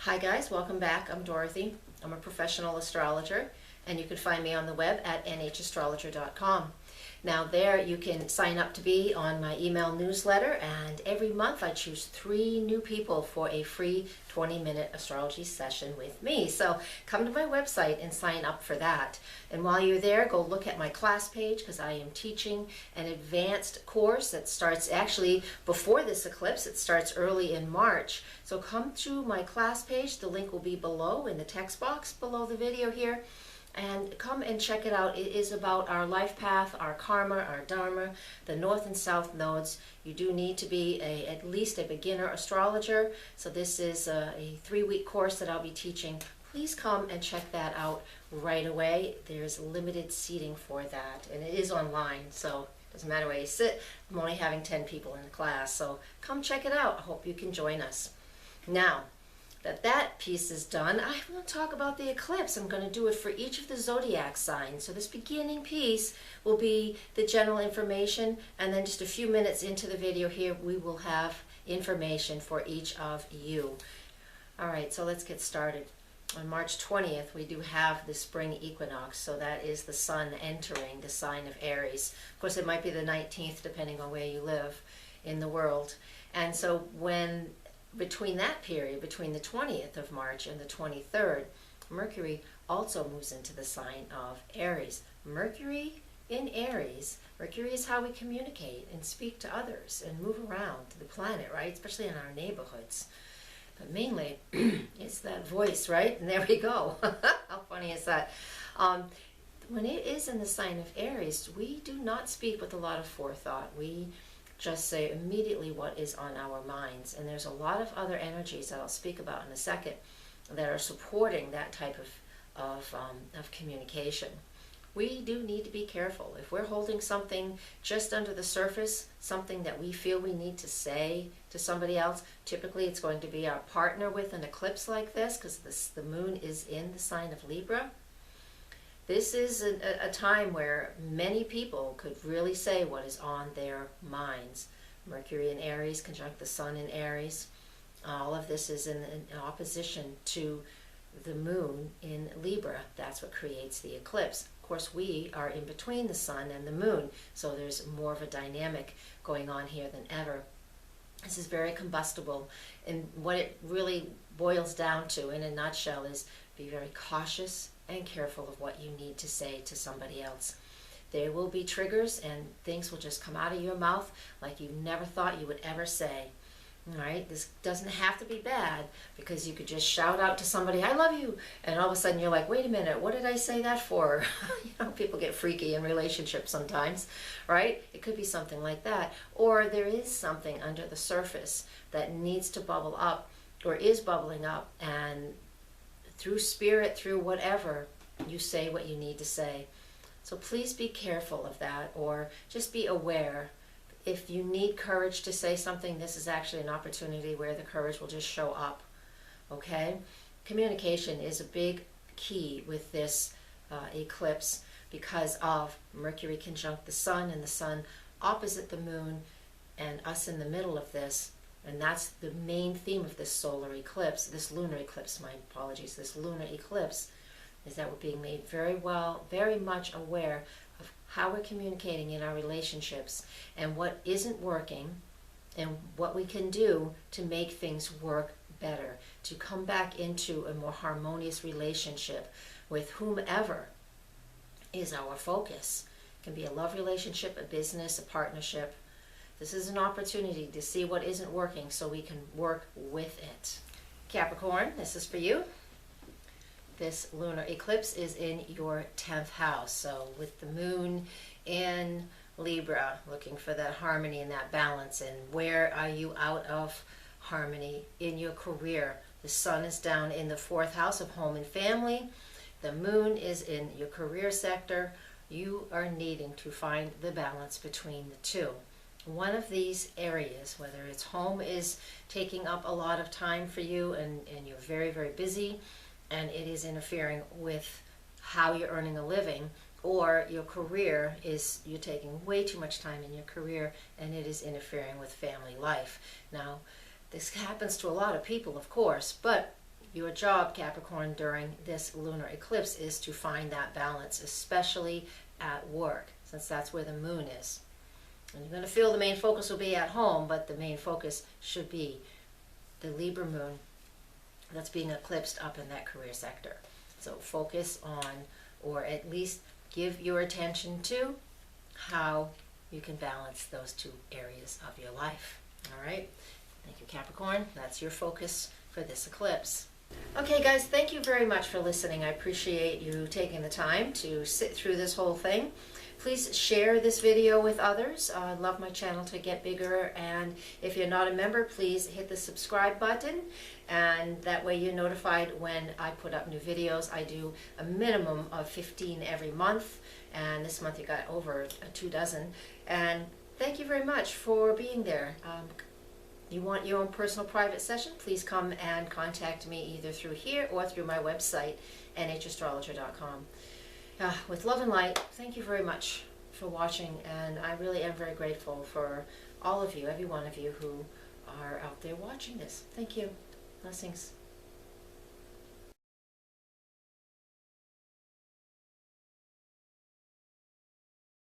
Hi guys, welcome back. I'm Dorothy. I'm a professional astrologer, and you can find me on the web at nhastrologer.com. Now there you can sign up to be on my email newsletter, and every month I choose 3 new people for a free 20-minute astrology session with me. So come to my website and sign up for that. And while you're there, go look at my class page, because I am teaching an advanced course that starts actually before this eclipse. It starts early in March. So come to my class page. The link will be below in the text box below the video here. And come and check it out. It is about our life path, our karma, our dharma, the north and south nodes. You do need to be at least a beginner astrologer. So this is a 3-week course that I'll be teaching. Please come and check that out right away. There's limited seating for that, and it is online, so it doesn't matter where you sit. I'm only having 10 people in the class, so come check it out. I hope you can join us. Now, that piece is done, I want to talk about the eclipse. I'm going to do it for each of the zodiac signs. So this beginning piece will be the general information, and then just a few minutes into the video here, we will have information for each of you. All right, so let's get started. On March 20th, we do have the spring equinox, so that is the sun entering the sign of Aries. Of course, it might be the 19th, depending on where you live in the world. And so when between that period, between the 20th of March and the 23rd, Mercury also moves into the sign of Aries. Mercury in Aries, Mercury is how we communicate and speak to others and move around the planet, right? Especially in our neighborhoods. But mainly, it's that voice, right? And there we go. How funny is that? When it is in the sign of Aries, we do not speak with a lot of forethought. We just say immediately what is on our minds. And there's a lot of other energies that I'll speak about in a second that are supporting that type of communication. We do need to be careful. If we're holding something just under the surface, something that we feel we need to say to somebody else, typically it's going to be our partner with an eclipse like this, because the moon is in the sign of Libra. This is a time where many people could really say what is on their minds. Mercury in Aries conjunct the sun in Aries. All of this is in opposition to the moon in Libra. That's what creates the eclipse. Of course, we are in between the sun and the moon, so there's more of a dynamic going on here than ever. This is very combustible, and what it really boils down to in a nutshell is be very cautious and careful of what you need to say to somebody else. There will be triggers, and things will just come out of your mouth like you never thought you would ever say. All right, this doesn't have to be bad, because you could just shout out to somebody, "I love you," and all of a sudden you're like, "Wait a minute, what did I say that for?" People get freaky in relationships sometimes, right? It could be something like that. Or there is something under the surface that needs to bubble up, or is bubbling up, and through spirit, through whatever, you say what you need to say. So please be careful of that, or just be aware. If you need courage to say something, this is actually an opportunity where the courage will just show up, okay? Communication is a big key with this eclipse, because of Mercury conjunct the sun, and the sun opposite the moon, and us in the middle of this. And that's the main theme of this solar eclipse, this lunar eclipse, my apologies, this lunar eclipse, is that we're being made very much aware of how we're communicating in our relationships, and what isn't working, and what we can do to make things work better, to come back into a more harmonious relationship with whomever is our focus. It can be a love relationship, a business, a partnership. This is an opportunity to see what isn't working so we can work with it. Capricorn, this is for you. This lunar eclipse is in your 10th house. So with the moon in Libra, looking for that harmony and that balance. And where are you out of harmony? In your career. The sun is down in the 4th house of home and family. The moon is in your career sector. You are needing to find the balance between the two. One of these areas, whether it's home is taking up a lot of time for you, and you're very busy, and it is interfering with how you're earning a living, or your career is, you're taking way too much time in your career and it is interfering with family life. Now, this happens to a lot of people, of course, but Your job, Capricorn, during this lunar eclipse is to find that balance, especially at work, since that's where the moon is. And you're going to feel the main focus will be at home, but the main focus should be the Libra moon that's being eclipsed up in that career sector. So focus on, or at least give your attention to, how you can balance those two areas of your life. All right? Thank you, Capricorn. That's your focus for this eclipse. Okay, guys, thank you very much for listening. I appreciate you taking the time to sit through this whole thing. Please share this video with others. I'd love my channel to get bigger, and if you're not a member, please hit the subscribe button, and that way you're notified when I put up new videos. I do a minimum of 15 every month, and this month you got over 24. And thank you very much for being there. You want your own personal private session, please come and contact me either through here or through my website, nhastrologer.com. With love and light, thank you very much for watching, and I really am very grateful for all of you, every one of you who are out there watching this. Thank you. Blessings.